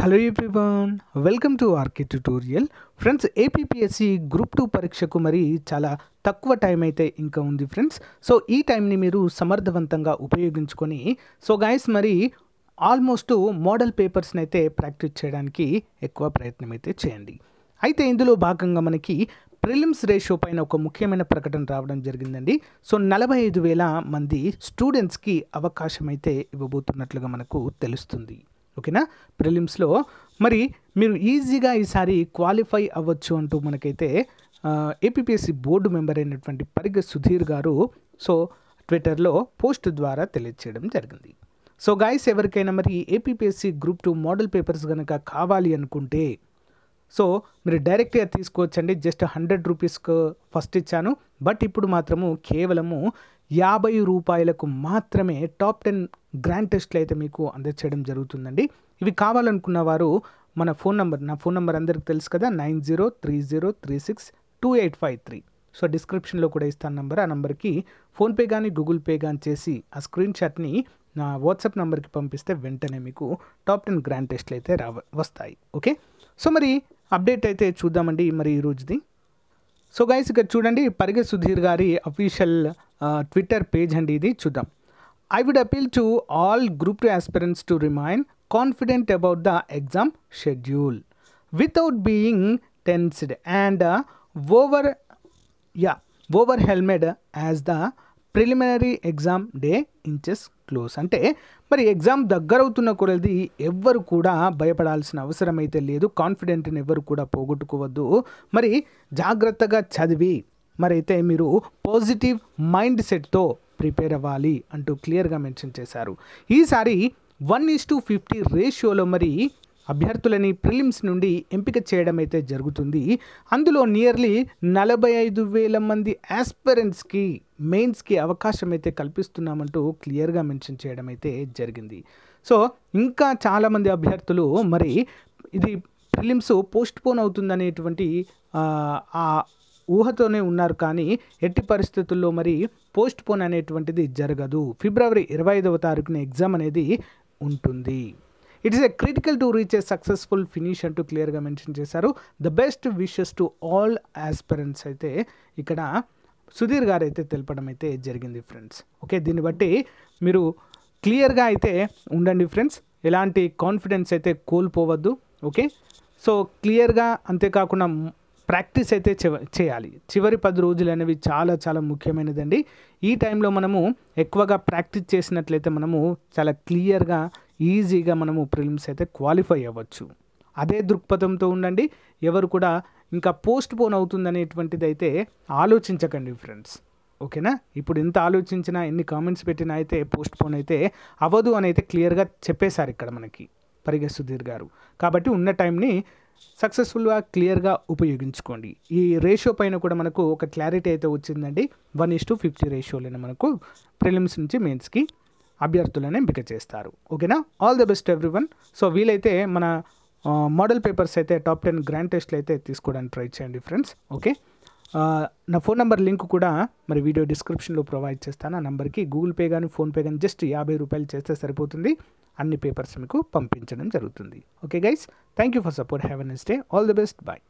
Hello everyone, welcome to RK tutorial. Friends, APPSC group 2 పరీక్షకు మరి చాలా తక్కువ టైం అయితే ఇంకా ఉంది ఫ్రెండ్స్. సో ఈ టైంని మీరు సమర్థవంతంగా ఉపయోగించుకొని గైస్ మరి ఆల్మోస్ట్ మోడల్ పేపర్స్ని అయితే ప్రాక్టీస్ చేయడానికి ఎక్కువ ప్రయత్నం అయితే చేయండి. అయితే ఇందులో భాగంగా మనకి ప్రిలిమ్స్ రేషియో పైన ఒక ముఖ్యమైన ప్రకటన రావడం జరిగిందండి. సో 45,000 మంది స్టూడెంట్స్కి అవకాశం అయితే ఇవ్వబోతున్నట్లుగా మనకు తెలుస్తుంది. ఓకేనా, ప్రిలిమ్స్లో మరి మీరు ఈజీగా ఈసారి క్వాలిఫై అవ్వచ్చు అంటూ మనకైతే ఏపీపీఎస్సి బోర్డు మెంబర్ అయినటువంటి పరిగె సుధీర్ గారు ట్విట్టర్లో పోస్ట్ ద్వారా తెలియజేయడం జరిగింది. సో గైస్, ఎవరికైనా మరి ఏపీపీఎస్సి గ్రూప్ 2 మోడల్ పేపర్స్ కనుక కావాలి అనుకుంటే మీరు డైరెక్ట్గా తీసుకోవచ్చండి. జస్ట్ 100 రూపీస్కు ఫస్ట్ ఇచ్చాను, బట్ ఇప్పుడు మాత్రము కేవలము 50 రూపాయలకు మాత్రమే టాప్ 10 గ్రాండ్ టెస్ట్లు అయితే మీకు అందచేయడం జరుగుతుందండి. ఇవి కావాలనుకున్న వారు నా ఫోన్ నెంబర్ అందరికి తెలుసు కదా, 9030362853. సో డిస్క్రిప్షన్లో కూడా ఇస్తాను నెంబర్. ఆ నెంబర్కి ఫోన్పే కానీ గూగుల్ పే కానీ చేసి ఆ స్క్రీన్ షాట్ని నా వాట్సాప్ నెంబర్కి పంపిస్తే వెంటనే మీకు టాప్ 10 గ్రాండ్ టెస్ట్లు అయితే వస్తాయి. ఓకే, సో మరి అప్డేట్ అయితే చూద్దామండి మరి ఈ రోజుది. సో గైస్, ఇక్కడ చూడండి, పరిగె సుధీర్ గారి అఫీషియల్ ట్విట్టర్ పేజ్ అండి ఇది. చూద్దాం. I would appeal to all Group 2 aspirants to remain confident about the exam schedule without being tensed and overwhelmed as the preliminary exam day inches close. అంటే మరి exam దగ్గర అవుతున్న కొలది ఎవ్వరు కూడా భయపడాల్సిన అవసరం అయితే లేదు. కాన్ఫిడెంట్ని ఎవరు కూడా పోగొట్టుకోవద్దు. మరి జాగ్రత్తగా చదివి మరి అయితే మీరు పాజిటివ్ మైండ్ సెట్తో ప్రిపేర్ అవ్వాలి అంటూ క్లియర్గా మెన్షన్ చేశారు. ఈసారి 1:50 రేషియోలో మరి అభ్యర్థులని ప్రిలిమ్స్ నుండి ఎంపిక చేయడం అయితే జరుగుతుంది. అందులో నియర్లీ 45,000 మంది ఆస్పిరెంట్స్కి మెయిన్స్కి అవకాశం అయితే కల్పిస్తున్నామంటూ క్లియర్గా మెన్షన్ చేయడం అయితే జరిగింది. సో ఇంకా చాలామంది అభ్యర్థులు మరి ఇది ప్రిలిమ్స్ పోస్ట్పోన్ అవుతుందనేటువంటి ఆ ఊహతోనే ఉన్నారు. కానీ ఎట్టి పరిస్థితుల్లో మరి పోస్ట్పోన్ అనేటువంటిది జరగదు. ఫిబ్రవరి 25వ తారీఖున ఎగ్జామ్ అనేది ఉంటుంది. It is a critical to reach a successful finish అంటూ క్లియర్గా మెన్షన్ చేశారు. The best wishes to all aspirants అయితే ఇక్కడ సుధీర్ గారు అయితే తెలపడం అయితే జరిగింది ఫ్రెండ్స్. ఓకే, దీన్ని బట్టి మీరు క్లియర్గా అయితే ఉండండి ఫ్రెండ్స్. ఎలాంటి కాన్ఫిడెన్స్ అయితే కోల్పోవద్దు. ఓకే, సో క్లియర్గా, అంతేకాకుండా ప్రాక్టీస్ అయితే చేయాలి. చివరి 10 రోజులు అనేవి చాలా చాలా ముఖ్యమైనదండి. ఈ టైంలో మనము ఎక్కువగా ప్రాక్టీస్ చేసినట్లయితే మనము చాలా క్లియర్గా ఈజీగా మనము ప్రిలిమ్స్ అయితే క్వాలిఫై అవ్వచ్చు. అదే దృక్పథంతో ఉండండి. ఎవరు కూడా ఇంకా పోస్ట్ పోన్ అవుతుందనేటువంటిది అయితే ఆలోచించకండి ఫ్రెండ్స్. ఓకేనా, ఇప్పుడు ఎంత ఆలోచించినా ఎన్ని కామెంట్స్ పెట్టినా అయితే పోస్ట్ పోన్ అయితే అవ్వదు అని అయితే క్లియర్గా చెప్పేశారు ఇక్కడ మనకి పరిగె సుధీర్ గారు. కాబట్టి ఉన్న టైంని సక్సెస్ఫుల్గా క్లియర్గా ఉపయోగించుకోండి. ఈ రేషియో పైన కూడా మనకు ఒక క్లారిటీ అయితే వచ్చిందండి. 1:50 రేషియోలోనే మనకు ప్రిలిమ్స్ నుంచి మెయిన్స్కి అభ్యర్థులను ఎంపిక చేస్తారు. ఓకేనా, all the best everyone. So వీలైతే మన మోడల్ పేపర్స్ అయితే టాప్ 10 గ్రాండ్ టెస్ట్లు అయితే తీసుకోవడానికి ట్రై చేయండి ఫ్రెండ్స్. ఓకే, నా ఫోన్ నెంబర్ లింక్ కూడా మరి వీడియో డిస్క్రిప్షన్లో ప్రొవైడ్ చేస్తాను. ఆ నెంబర్కి గూగుల్ పే కానీ ఫోన్పే కానీ జస్ట్ 50 రూపాయలు చేస్తే సరిపోతుంది. అన్ని పేపర్స్ మీకు పంపించడం జరుగుతుంది. Okay guys, thank you for support. Have a nice day. All the best. Bye.